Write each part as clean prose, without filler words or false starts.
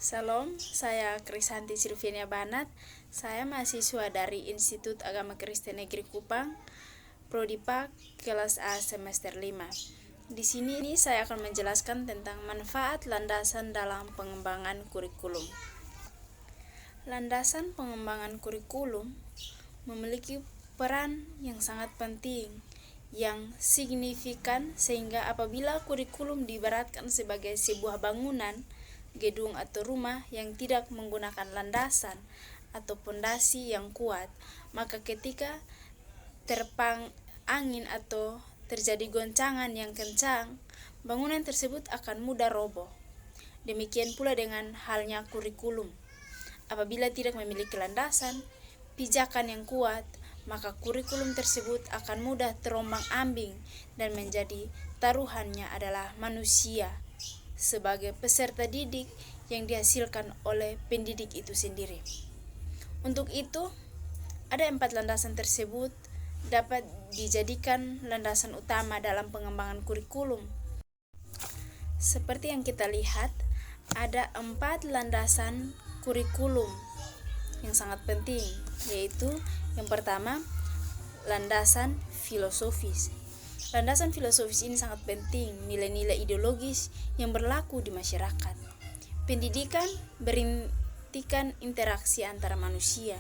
Salam, saya Krisanti Silviania Banat. Saya mahasiswa dari Institut Agama Kristen Negeri Kupang, Prodi PAK, kelas A semester 5. Di sini saya akan menjelaskan tentang manfaat landasan dalam pengembangan kurikulum. Landasan pengembangan kurikulum memiliki peran yang sangat penting, yang signifikan, sehingga apabila kurikulum diibaratkan sebagai sebuah bangunan, gedung atau rumah yang tidak menggunakan landasan atau pondasi yang kuat, maka ketika terpang angin atau terjadi goncangan yang kencang, bangunan tersebut akan mudah roboh. Demikian pula dengan halnya kurikulum. Apabila tidak memiliki landasan, pijakan yang kuat, maka kurikulum tersebut akan mudah terombang-ambing dan menjadi taruhannya adalah manusia sebagai peserta didik yang dihasilkan oleh pendidik itu sendiri. Untuk itu, ada 4 landasan tersebut dapat dijadikan landasan utama dalam pengembangan kurikulum. Seperti yang kita lihat, ada 4 landasan kurikulum yang sangat penting, yaitu yang pertama, landasan filosofis. Landasan filosofis ini sangat penting, nilai-nilai ideologis yang berlaku di masyarakat. Pendidikan berintikan interaksi antara manusia,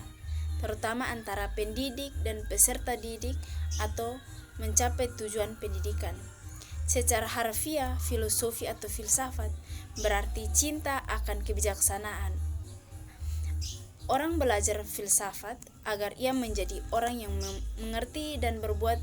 terutama antara pendidik dan peserta didik atau mencapai tujuan pendidikan. Secara harfiah, filosofi atau filsafat berarti cinta akan kebijaksanaan. Orang belajar filsafat agar ia menjadi orang yang mengerti dan berbuat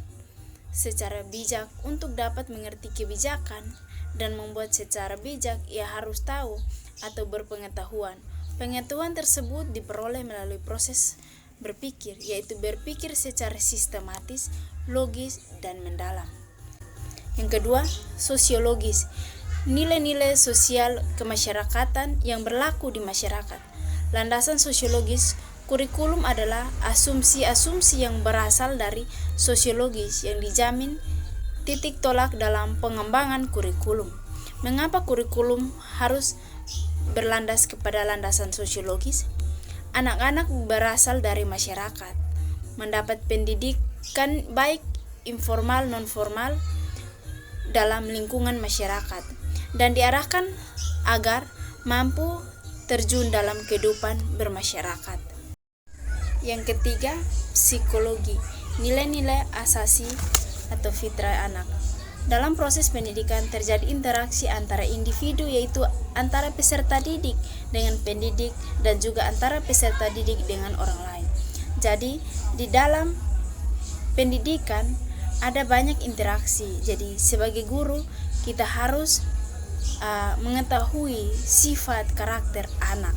secara bijak. Untuk dapat mengerti kebijakan dan membuat secara bijak, ia harus tahu atau berpengetahuan. Pengetahuan tersebut diperoleh melalui proses berpikir, yaitu berpikir secara sistematis, logis, dan mendalam. Yang kedua, sosiologis. Nilai-nilai sosial kemasyarakatan yang berlaku di masyarakat. Landasan sosiologis kurikulum adalah asumsi-asumsi yang berasal dari sosiologis yang dijamin titik tolak dalam pengembangan kurikulum. Mengapa kurikulum harus berlandas kepada landasan sosiologis? Anak-anak berasal dari masyarakat, mendapat pendidikan baik informal non-formal dalam lingkungan masyarakat, dan diarahkan agar mampu terjun dalam kehidupan bermasyarakat. Yang ketiga, psikologi, nilai-nilai asasi atau fitrah anak. Dalam proses pendidikan terjadi interaksi antara individu, yaitu antara peserta didik dengan pendidik dan juga antara peserta didik dengan orang lain. Jadi, di dalam pendidikan ada banyak interaksi. Jadi, sebagai guru kita harus mengetahui sifat karakter anak.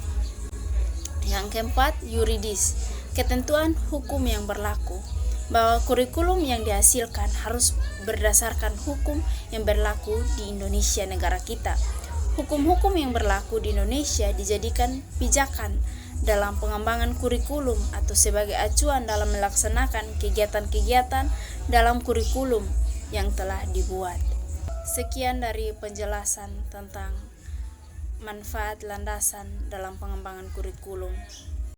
Yang keempat, yuridis. Ketentuan hukum yang berlaku, bahwa kurikulum yang dihasilkan harus berdasarkan hukum yang berlaku di Indonesia, negara kita. Hukum-hukum yang berlaku di Indonesia dijadikan pijakan dalam pengembangan kurikulum atau sebagai acuan dalam melaksanakan kegiatan-kegiatan dalam kurikulum yang telah dibuat. Sekian dari penjelasan tentang manfaat landasan dalam pengembangan kurikulum.